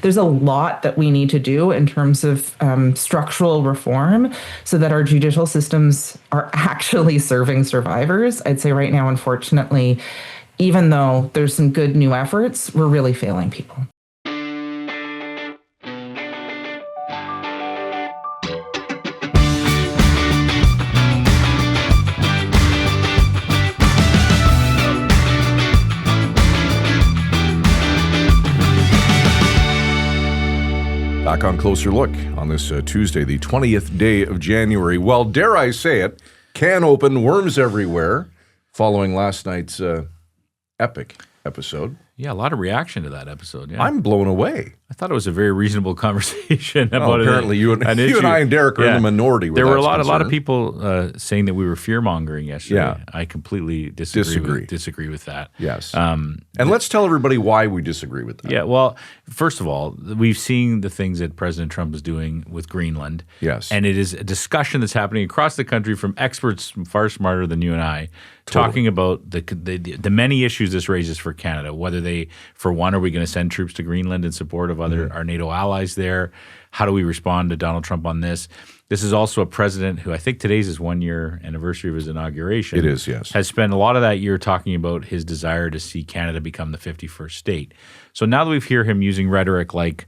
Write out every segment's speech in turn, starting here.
there's a lot that we need to do in terms of structural reform so that our judicial systems are actually serving survivors. I'd say right now, unfortunately, even though there's some good new efforts, we're really failing people. Back on Closer Look on this Tuesday, the 20th day of January. Well, dare I say it, can open, worms everywhere, following last night's epic episode. Yeah, a lot of reaction to that episode. Yeah. I'm blown away. I thought it was a very reasonable conversation about apparently you and I and Derek are in the minority. There were a lot of people saying that we were fear mongering yesterday. Yeah. I completely disagree with that. Yes. And let's tell everybody why we disagree with that. Yeah. Well, first of all, we've seen the things that President Trump is doing with Greenland. Yes. And it is a discussion that's happening across the country from experts far smarter than you and I, talking about the many issues this raises for Canada. Whether they, for one, are we going to send troops to Greenland in support of our NATO allies there? How do we respond to Donald Trump on this? This is also a president who, I think today's his 1 year anniversary of his inauguration. It is, yes. Has spent a lot of that year talking about his desire to see Canada become the 51st state. So now that we hear him using rhetoric like,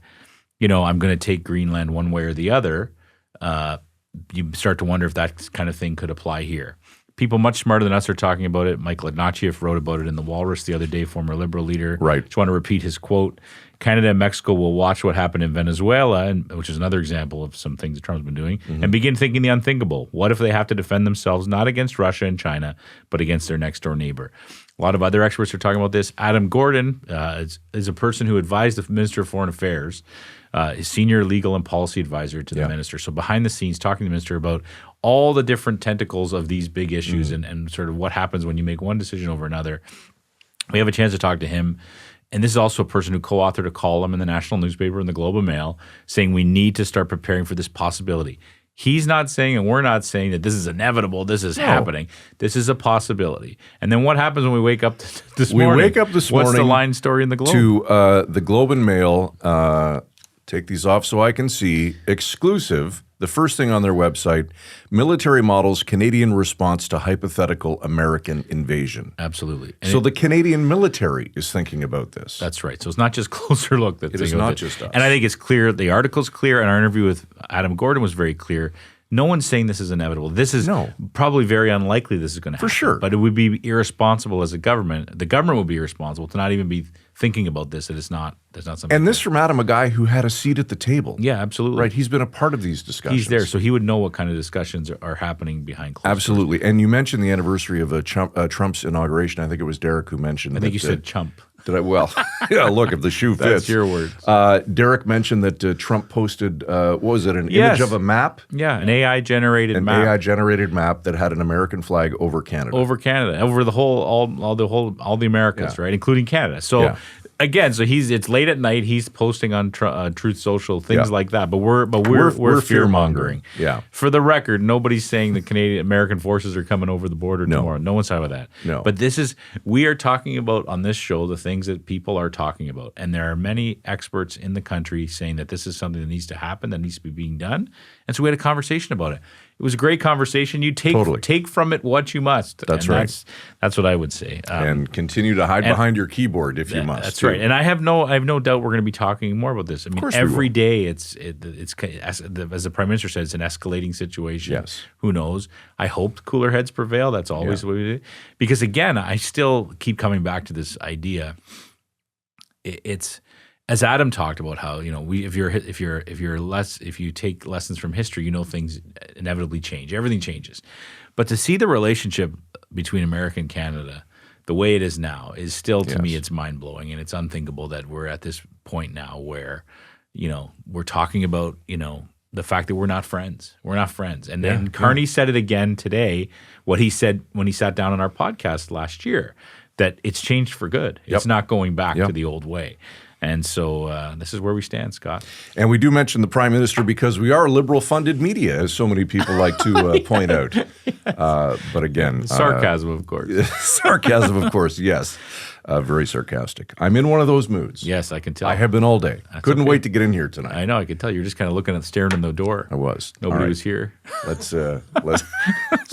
I'm going to take Greenland one way or the other, you start to wonder if that kind of thing could apply here. People much smarter than us are talking about it. Michael Ignatieff wrote about it in The Walrus the other day, former Liberal leader. Right. Just want to repeat his quote. Canada and Mexico will watch what happened in Venezuela, which is another example of some things that Trump's been doing, and begin thinking the unthinkable. What if they have to defend themselves not against Russia and China, but against their next-door neighbor? A lot of other experts are talking about this. Adam Gordon is a person who advised the Minister of Foreign Affairs, his senior legal and policy advisor to the minister. So behind the scenes, talking to the minister about all the different tentacles of these big issues and sort of what happens when you make one decision over another. We have a chance to talk to him. And this is also a person who co-authored a column in the national newspaper and the Globe and Mail saying we need to start preparing for this possibility. He's not saying, and we're not saying that this is inevitable, this is happening. This is a possibility. And then what happens when we wake up this morning? We wake up this morning. What's the line story in the Globe? To the Globe and Mail, take these off so I can see, exclusive. The first thing on their website, military models Canadian response to hypothetical American invasion. Absolutely. And so the Canadian military is thinking about this. That's right. So it's not just Closer Look. It is not just us. And I think it's clear, the article's clear, and our interview with Adam Gordon was very clear. No one's saying this is inevitable. This is probably very unlikely this is going to happen. For sure. But it would be irresponsible as a government. The government would be irresponsible to not even be thinking about this. There's not something. And this from Adam, a guy who had a seat at the table. Yeah, absolutely. Right. He's been a part of these discussions. He's there, so he would know what kind of discussions are happening behind closed doors. Absolutely. And you mentioned the anniversary of Trump's inauguration. I think it was Derek who mentioned I think you said chump. Did I? Well, yeah, look, if the shoe fits. That's your words. Derek mentioned that Trump posted, what was it, an image of a map? Yeah, an AI-generated map. An AI-generated map that had an American flag over Canada. Over the whole, all the Americas, right, including Canada. So again, so it's late at night. He's posting on Truth Social, things like that. But we're fear-mongering. Yeah. For the record, nobody's saying the American forces are coming over the border tomorrow. No one's talking about that. No. But we are talking about on this show the things that people are talking about. And there are many experts in the country saying that this is something that needs to happen, that needs to be being done. And so we had a conversation about it. It was a great conversation. You take from it what you must. That's right. That's what I would say. And continue to hide behind your keyboard if you must. That's right. And I have no doubt we're going to be talking more about this. I mean, every day it's as the Prime Minister said, it's an escalating situation. Yes. Who knows? I hope cooler heads prevail. That's always what we do. Because again, I still keep coming back to this idea. It's as Adam talked about how if you take lessons from history, things inevitably change. Everything changes, but to see the relationship between America and Canada the way it is now is still to me it's mind blowing, and it's unthinkable that we're at this point now where we're talking about the fact that we're not friends. We're not friends, and then Carney said it again today. What he said when he sat down on our podcast last year, that it's changed for good. It's not going back to the old way. And so this is where we stand, Scott. And we do mention the Prime Minister because we are liberal-funded media, as so many people like to point out. But again— sarcasm, of course. Sarcasm, of course, yes. very sarcastic. I'm in one of those moods. Yes, I can tell. I have been all day. Couldn't wait to get in here tonight. I know. I could tell. You're just kind of looking at staring in the door. I was. Nobody was here. Let's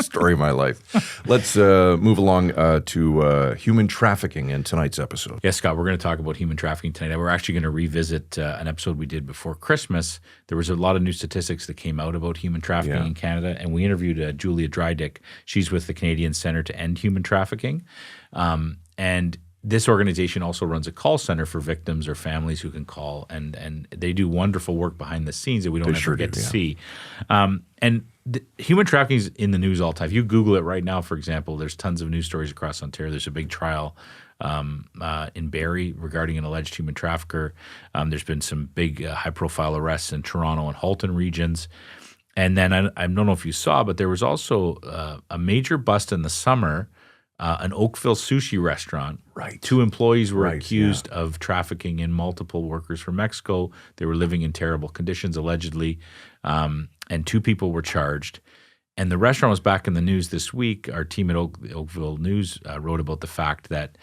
story of my life. Let's move along to human trafficking in tonight's episode. Yes, Scott, we're going to talk about human trafficking tonight. We're actually going to revisit an episode we did before Christmas. There was a lot of new statistics that came out about human trafficking in Canada, and we interviewed Julia Drydyk. She's with the Canadian Centre to End Human Trafficking. And this organization also runs a call center for victims or families who can call, and they do wonderful work behind the scenes that we don't ever get to see. And human trafficking is in the news all the time. If you Google it right now, for example, there's tons of news stories across Ontario. There's a big trial in Barrie regarding an alleged human trafficker. There's been some big high-profile arrests in Toronto and Halton regions. And then I don't know if you saw, but there was also a major bust in the summer. An Oakville sushi restaurant. Right. 2 employees were accused of trafficking in multiple workers from Mexico. They were living in terrible conditions, allegedly, and 2 people were charged. And the restaurant was back in the news this week. Our team at Oakville News wrote about the fact that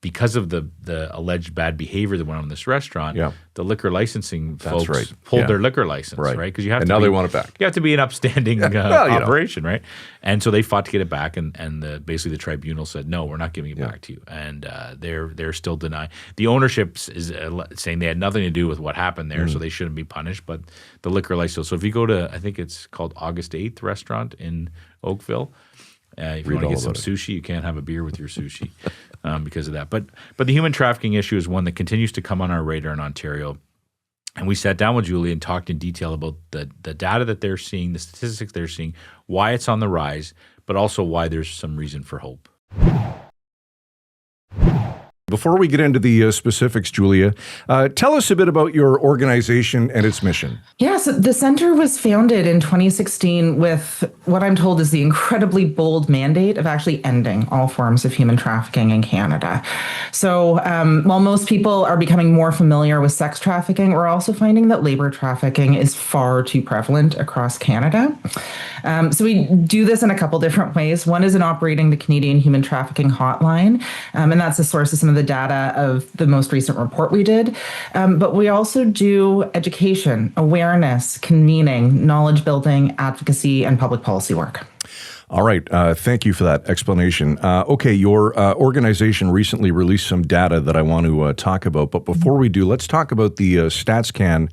because of the alleged bad behavior that went on in this restaurant, the liquor licensing folks pulled their liquor license, right? Because you have now they want it back. You have to be an upstanding operation, right? And so they fought to get it back, and basically the tribunal said, no, we're not giving it back to you. And they're still denying. The ownership is saying they had nothing to do with what happened there, so they shouldn't be punished. But the liquor license. So if you go to, I think it's called August 8th restaurant in Oakville. If you want to get some sushi, you can't have a beer with your sushi because of that. But the human trafficking issue is one that continues to come on our radar in Ontario. And we sat down with Julia and talked in detail about the data that they're seeing, the statistics they're seeing, why it's on the rise, but also why there's some reason for hope. Before we get into the specifics, Julia, tell us a bit about your organization and its mission. Yes, the center was founded in 2016 with what I'm told is the incredibly bold mandate of actually ending all forms of human trafficking in Canada. So while most people are becoming more familiar with sex trafficking, we're also finding that labor trafficking is far too prevalent across Canada. So we do this in a couple different ways. One is in operating the Canadian Human Trafficking Hotline, and that's the source of some of the data of the most recent report we did. But we also do education, awareness, convening, knowledge building, advocacy, and public policy work. All right. Thank you for that explanation. Okay, your organization recently released some data that I want to talk about. But before we do, let's talk about the StatsCan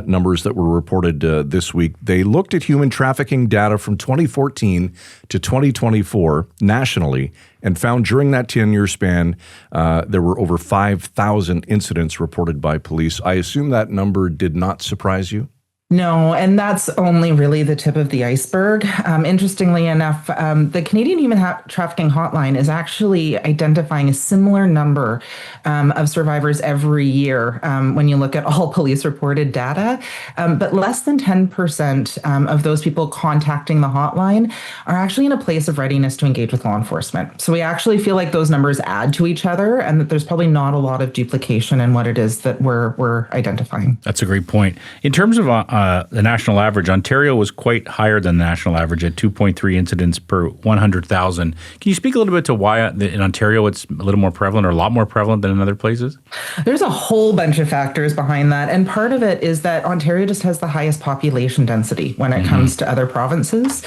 numbers that were reported this week. They looked at human trafficking data from 2014 to 2024 nationally and found during that 10-year span there were over 5,000 incidents reported by police. I assume that number did not surprise you? No, and that's only really the tip of the iceberg. Interestingly enough, the Canadian Human Trafficking Hotline is actually identifying a similar number of survivors every year when you look at all police reported data. But less than 10% of those people contacting the hotline are actually in a place of readiness to engage with law enforcement. So we actually feel like those numbers add to each other and that there's probably not a lot of duplication in what it is that we're identifying. That's a great point. In terms of the national average, Ontario was quite higher than the national average at 2.3 incidents per 100,000. Can you speak a little bit to why in Ontario it's a little more prevalent or a lot more prevalent than in other places? There's a whole bunch of factors behind that. And part of it is that Ontario just has the highest population density when it comes to other provinces.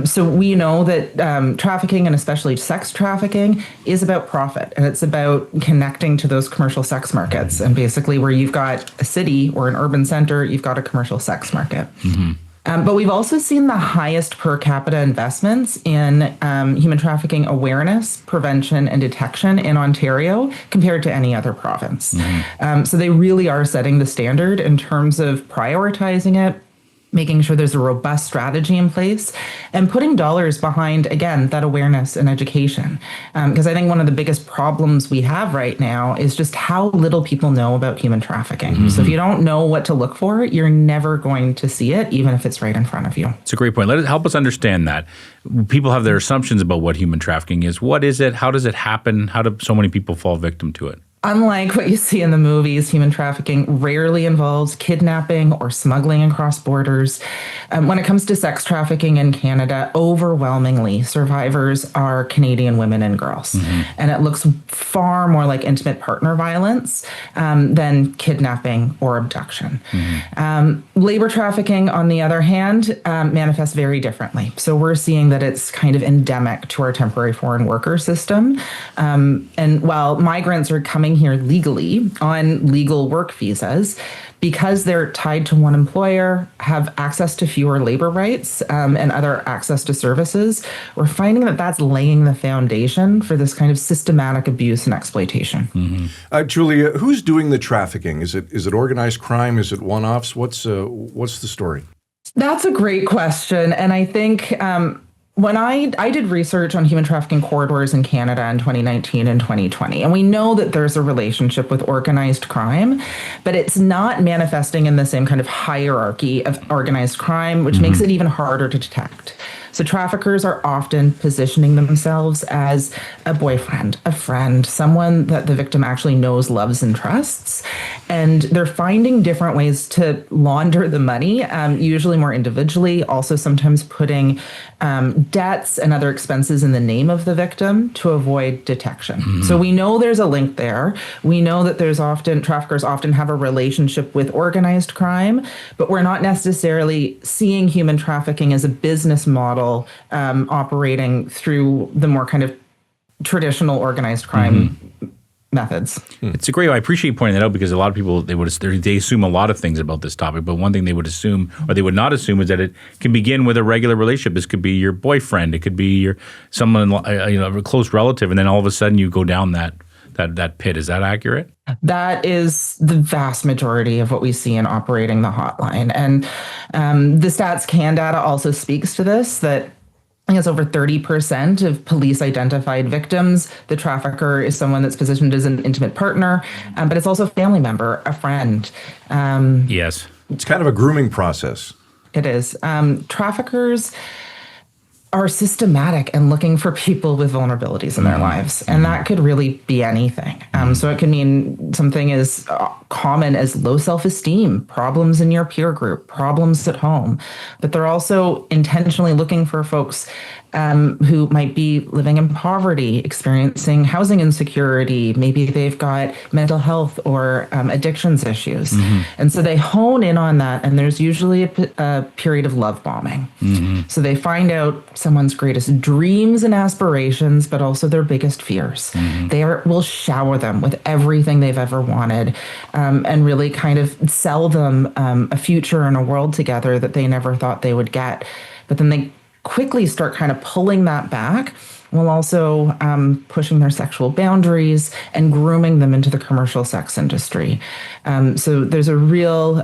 So we know that trafficking, and especially sex trafficking, is about profit. And it's about connecting to those commercial sex markets. And basically where you've got a city or an urban center, you've got a commercial sex market. But we've also seen the highest per capita investments in human trafficking awareness, prevention, and detection in Ontario compared to any other province. So they really are setting the standard in terms of prioritizing it, making sure there's a robust strategy in place, and putting dollars behind, again, that awareness and education. Because I think one of the biggest problems we have right now is just how little people know about human trafficking. So if you don't know what to look for, you're never going to see it, even if it's right in front of you. It's a great point. Help us understand that. People have their assumptions about what human trafficking is. What is it? How does it happen? How do so many people fall victim to it? Unlike what you see in the movies, human trafficking rarely involves kidnapping or smuggling across borders. When it comes to sex trafficking in Canada, overwhelmingly, survivors are Canadian women and girls. And it looks far more like intimate partner violence than kidnapping or abduction. Labor trafficking, on the other hand, manifests very differently. So we're seeing that it's kind of endemic to our temporary foreign worker system. And while migrants are coming here legally on legal work visas, because they're tied to one employer, have access to fewer labor rights and other access to services, we're finding that that's laying the foundation for this kind of systematic abuse and exploitation. Julia, who's doing the trafficking? Is it organized crime? Is it one-offs? What's the story? That's a great question. And I think when I did research on human trafficking corridors in Canada in 2019 and 2020, and we know that there's a relationship with organized crime, but it's not manifesting in the same kind of hierarchy of organized crime, which makes it even harder to detect. So traffickers are often positioning themselves as a boyfriend, a friend, someone that the victim actually knows, loves, and trusts. And they're finding different ways to launder the money, usually more individually, also sometimes putting debts and other expenses in the name of the victim to avoid detection. So we know there's a link there. We know that traffickers often have a relationship with organized crime, but we're not necessarily seeing human trafficking as a business model operating through the more kind of traditional organized crime methods. It's a great. I appreciate you pointing that out, because a lot of people they assume a lot of things about this topic, but one thing they would assume or they would not assume is that it can begin with a regular relationship. This could be your boyfriend, it could be someone a close relative, and then all of a sudden you go down that pit. Is that accurate? That is the vast majority of what we see in operating the hotline. And the Stats Can data also speaks to this, that I think it's over 30% of police identified victims. The trafficker is someone that's positioned as an intimate partner, but it's also a family member, a friend. Yes. It's kind of a grooming process. It is. Traffickers are systematic and looking for people with vulnerabilities in their lives. And that could really be anything. So it could mean something as common as low self-esteem, problems in your peer group, problems at home. But they're also intentionally looking for folks who might be living in poverty, experiencing housing insecurity. Maybe they've got mental health or addictions issues. And so they hone in on that, and there's usually a period of love bombing. So they find out someone's greatest dreams and aspirations, but also their biggest fears. They will shower them with everything they've ever wanted, and really kind of sell them a future and a world together that they never thought they would get. But then they quickly start kind of pulling that back, while also pushing their sexual boundaries and grooming them into the commercial sex industry. So there's a real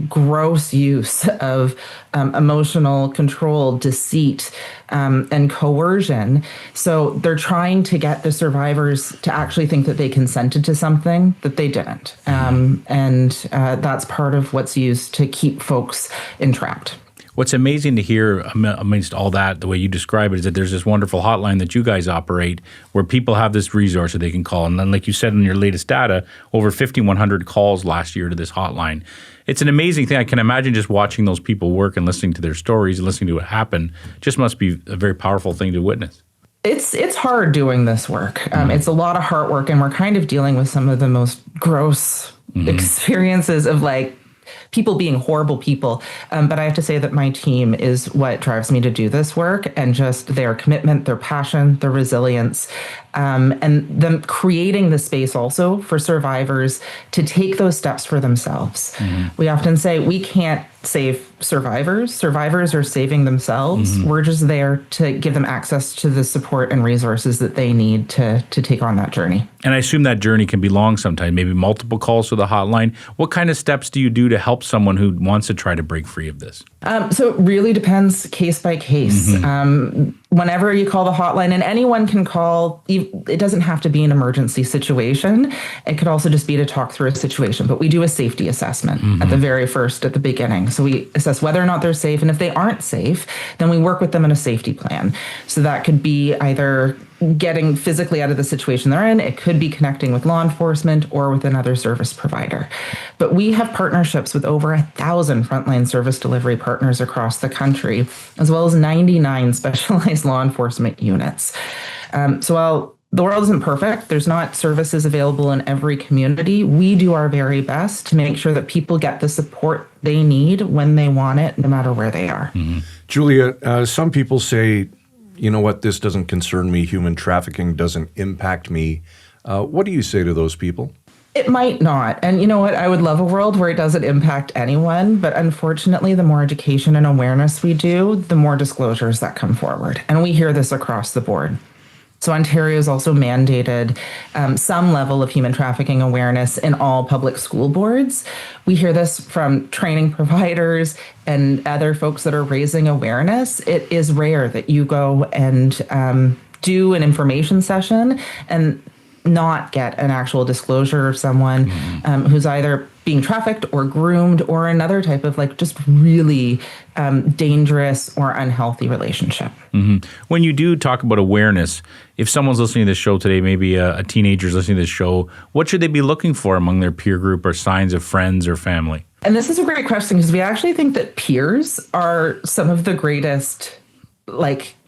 gross use of emotional control, deceit, and coercion. So they're trying to get the survivors to actually think that they consented to something that they didn't. And that's part of what's used to keep folks entrapped. What's amazing to hear amidst all that, the way you describe it, is that there's this wonderful hotline that you guys operate where people have this resource that they can call. And then, like you said in your latest data, over 5,100 calls last year to this hotline. It's an amazing thing. I can imagine just watching those people work and listening to their stories and listening to what happened just must be a very powerful thing to witness. It's hard doing this work. It's a lot of hard work, and we're kind of dealing with some of the most gross experiences of people being horrible people. But I have to say that my team is what drives me to do this work, and just their commitment, their passion, their resilience, and them creating the space also for survivors to take those steps for themselves. We often say we can't save survivors. Survivors are saving themselves. We're just there to give them access to the support and resources that they need to take on that journey. And I assume that journey can be long sometimes, maybe multiple calls to the hotline. What kind of steps do you do to help someone who wants to try to break free of this? So it really depends case by case. Whenever you call the hotline, and anyone can call, it doesn't have to be an emergency situation. It could also just be to talk through a situation. But we do a safety assessment at the beginning. So we assess whether or not they're safe. And if they aren't safe, then we work with them in a safety plan. So that could be either getting physically out of the situation they're in. It could be connecting with law enforcement or with another service provider. But we have partnerships with over 1,000 frontline service delivery partners across the country, as well as 99 specialized law enforcement units. So while the world isn't perfect, there's not services available in every community. We do our very best to make sure that people get the support they need when they want it, no matter where they are. Mm-hmm. Julia, some people say, you know what, this doesn't concern me. Human trafficking doesn't impact me. What do you say to those people? It might not. And you know what? I would love a world where it doesn't impact anyone. But unfortunately, the more education and awareness we do, the more disclosures that come forward. And we hear this across the board. So Ontario has also mandated some level of human trafficking awareness in all public school boards. We hear this from training providers and other folks that are raising awareness. It is rare that you go and do an information session and not get an actual disclosure of someone who's either being trafficked or groomed or another type of like just really dangerous or unhealthy relationship. Mm-hmm. When you do talk about awareness, if someone's listening to this show today, maybe a teenager's listening to this show, what should they be looking for among their peer group or signs of friends or family? And this is a great question because we actually think that peers are some of the greatest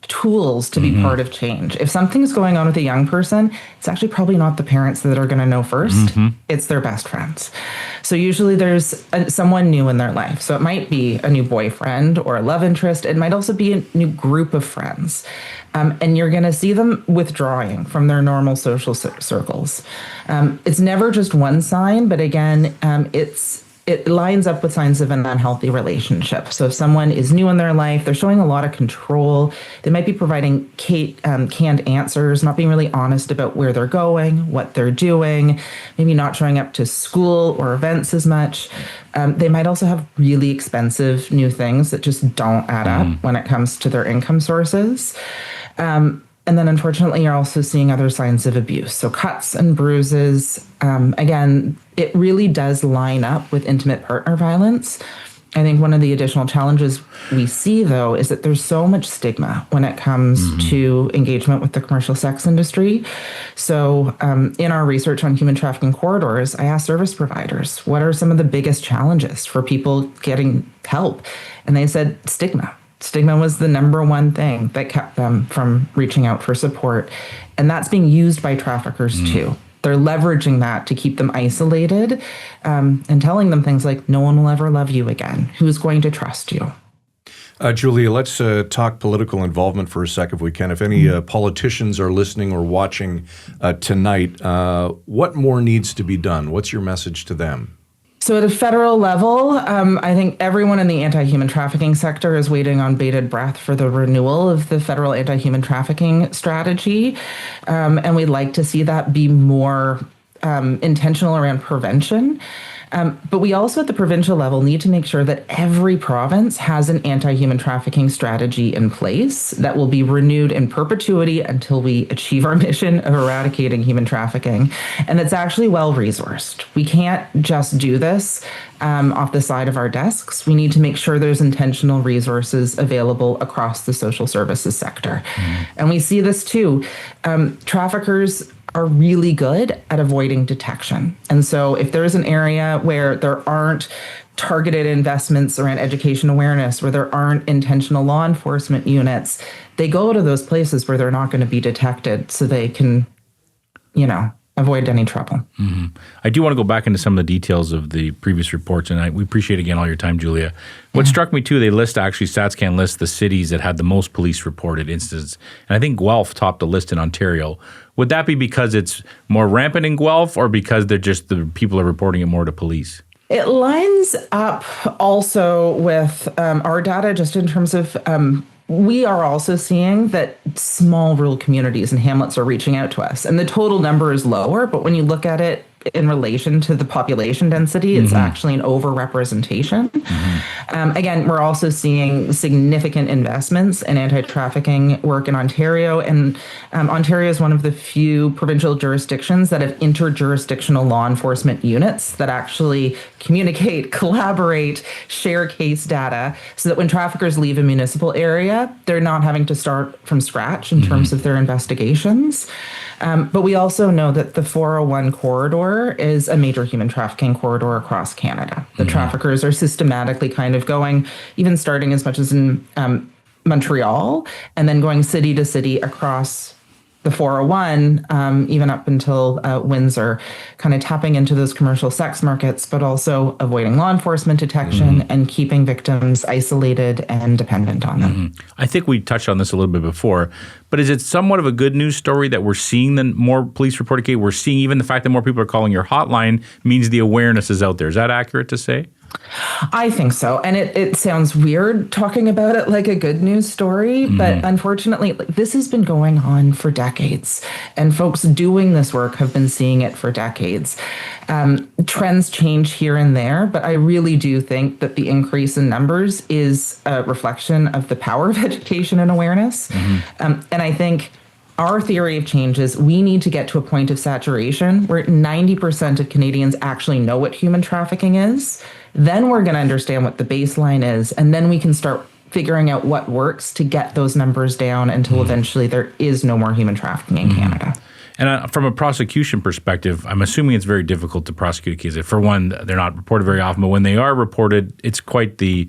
tools to be part of change. If something's going on with a young person, it's actually probably not the parents that are going to know first. It's their best friends. So usually there's someone new in their life. So it might be a new boyfriend or a love interest. It might also be a new group of friends. And you're going to see them withdrawing from their normal social circles. It's never just one sign, but again, it lines up with signs of an unhealthy relationship. So if someone is new in their life, they're showing a lot of control. They might be providing canned answers, not being really honest about where they're going, what they're doing, maybe not showing up to school or events as much. They might also have really expensive new things that just don't add up when it comes to their income sources. And then unfortunately, you're also seeing other signs of abuse. So cuts and bruises. Again, it really does line up with intimate partner violence. I think one of the additional challenges we see, though, is that there's so much stigma when it comes to engagement with the commercial sex industry. So in our research on human trafficking corridors, I asked service providers, what are some of the biggest challenges for people getting help? And they said stigma. Stigma was the number one thing that kept them from reaching out for support. And that's being used by traffickers too. They're leveraging that to keep them isolated and telling them things like, no one will ever love you again. Who's going to trust you? Julia, let's talk political involvement for a sec if we can. If any politicians are listening or watching tonight, what more needs to be done? What's your message to them? So at a federal level, I think everyone in the anti-human trafficking sector is waiting on bated breath for the renewal of the federal anti-human trafficking strategy. And we'd like to see that be more intentional around prevention. But we also at the provincial level need to make sure that every province has an anti-human trafficking strategy in place that will be renewed in perpetuity until we achieve our mission of eradicating human trafficking. And it's actually well-resourced. We can't just do this off the side of our desks. We need to make sure there's intentional resources available across the social services sector. And we see this too. Traffickers are really good at avoiding detection. And so if there's an area where there aren't targeted investments around education awareness, where there aren't intentional law enforcement units, they go to those places where they're not going to be detected so they can, avoid any trouble. I do want to go back into some of the details of the previous reports, and we appreciate again all your time, Julia. What struck me too, StatsCan lists the cities that had the most police reported incidents, and I think Guelph topped the list in Ontario. Would that be because it's more rampant in Guelph, or because the people are reporting it more to police? It lines up also with our data just in terms of we are also seeing that small rural communities and hamlets are reaching out to us. And the total number is lower, but when you look at it in relation to the population density, it's actually an overrepresentation. Again, we're also seeing significant investments in anti-trafficking work in Ontario, and Ontario is one of the few provincial jurisdictions that have interjurisdictional law enforcement units that actually communicate, collaborate, share case data, so that when traffickers leave a municipal area, they're not having to start from scratch in terms of their investigations. But we also know that the 401 corridor is a major human trafficking corridor across Canada. The traffickers are systematically kind of going, even starting as much as in Montreal, and then going city to city across the 401, even up until Windsor, kind of tapping into those commercial sex markets, but also avoiding law enforcement detection and keeping victims isolated and dependent on them. I think we touched on this a little bit before, but is it somewhat of a good news story that we're seeing the more police reported case? We're seeing even the fact that more people are calling your hotline means the awareness is out there. Is that accurate to say? I think so. And it sounds weird talking about it like a good news story, but unfortunately, this has been going on for decades. And folks doing this work have been seeing it for decades. Trends change here and there, but I really do think that the increase in numbers is a reflection of the power of education and awareness. And I think our theory of change is we need to get to a point of saturation where 90% of Canadians actually know what human trafficking is. Then we're going to understand what the baseline is, and then we can start figuring out what works to get those numbers down until eventually there is no more human trafficking in Canada. And from a prosecution perspective, I'm assuming it's very difficult to prosecute a case. For one, they're not reported very often, but when they are reported, it's quite the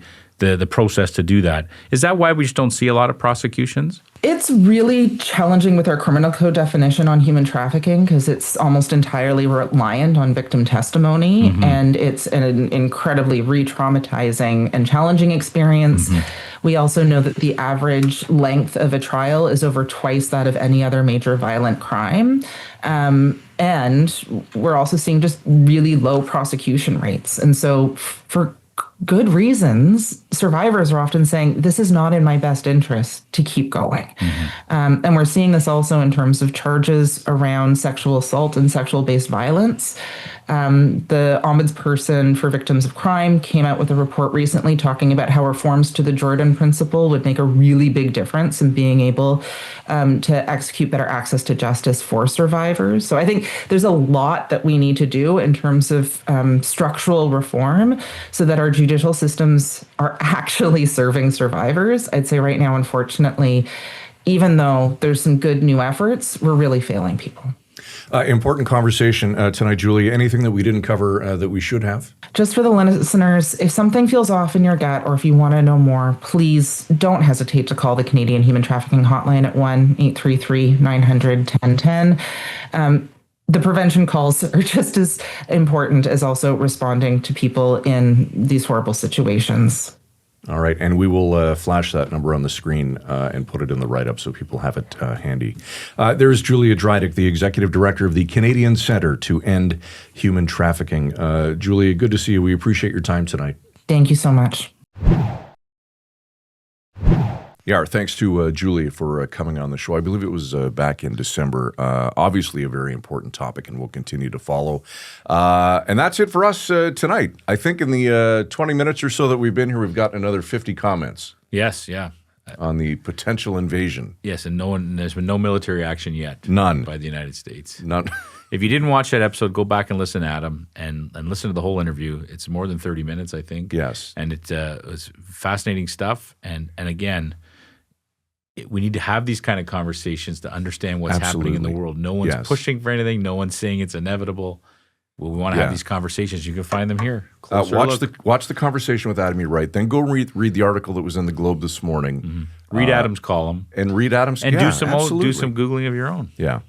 process to do that. Is that why we just don't see a lot of prosecutions? It's really challenging with our criminal code definition on human trafficking because it's almost entirely reliant on victim testimony, and it's an incredibly re-traumatizing and challenging experience. We also know that the average length of a trial is over twice that of any other major violent crime. And we're also seeing just really low prosecution rates. And so for good reasons, survivors are often saying, this is not in my best interest to keep going. And we're seeing this also in terms of charges around sexual assault and sexual-based violence. The Ombudsperson for Victims of Crime came out with a report recently talking about how reforms to the Jordan Principle would make a really big difference in being able to execute better access to justice for survivors. So I think there's a lot that we need to do in terms of structural reform so that our judicial systems are actually serving survivors. I'd say right now, unfortunately, even though there's some good new efforts, we're really failing people. Important conversation tonight, Julia. Anything that we didn't cover that we should have? Just for the listeners, if something feels off in your gut or if you want to know more, please don't hesitate to call the Canadian Human Trafficking Hotline at 1-833-900-1010. The prevention calls are just as important as also responding to people in these horrible situations. All right, and we will flash that number on the screen and put it in the write-up so people have it handy. There's Julia Drydyk, the Executive Director of the Canadian Centre to End Human Trafficking. Julia, good to see you. We appreciate your time tonight. Thank you so much. Yeah, our thanks to Julia for coming on the show. I believe it was back in December. Obviously a very important topic, and we'll continue to follow. And that's it for us tonight. I think in the 20 minutes or so that we've been here, we've got another 50 comments. Yes, yeah. On the potential invasion. Yes, and there's been no military action yet. None. By the United States. None. If you didn't watch that episode, go back and listen to Adam and listen to the whole interview. It's more than 30 minutes, I think. Yes. And it was fascinating stuff. And again, we need to have these kind of conversations to understand what's happening in the world. No one's pushing for anything. No one's saying it's inevitable. Well, we want to have these conversations. You can find them here. Watch the conversation with Adam. You're right. Then go read the article that was in the Globe this morning. Read Adam's column and read Adam's and do some Googling of your own. Yeah.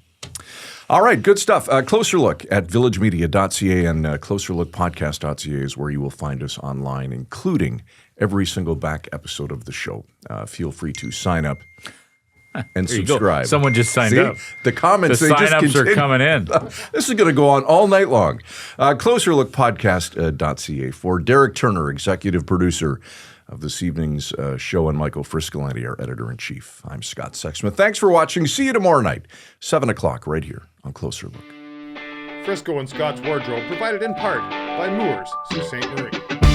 All right, good stuff. Closer Look at villagemedia.ca and closerlookpodcast.ca is where you will find us online, including every single back episode of the show. Feel free to sign up and subscribe. Someone just signed up. The comments, the sign-ups are coming in. This is going to go on all night long. Closerlookpodcast.ca for Derek Turner, executive producer of this evening's show, and Michael Friscolanti, our editor-in-chief. I'm Scott Sexsmith. Thanks for watching. See you tomorrow night, 7 o'clock, right here on Closer Look. Frisco and Scott's wardrobe provided in part by Moores, Sault Ste. Marie.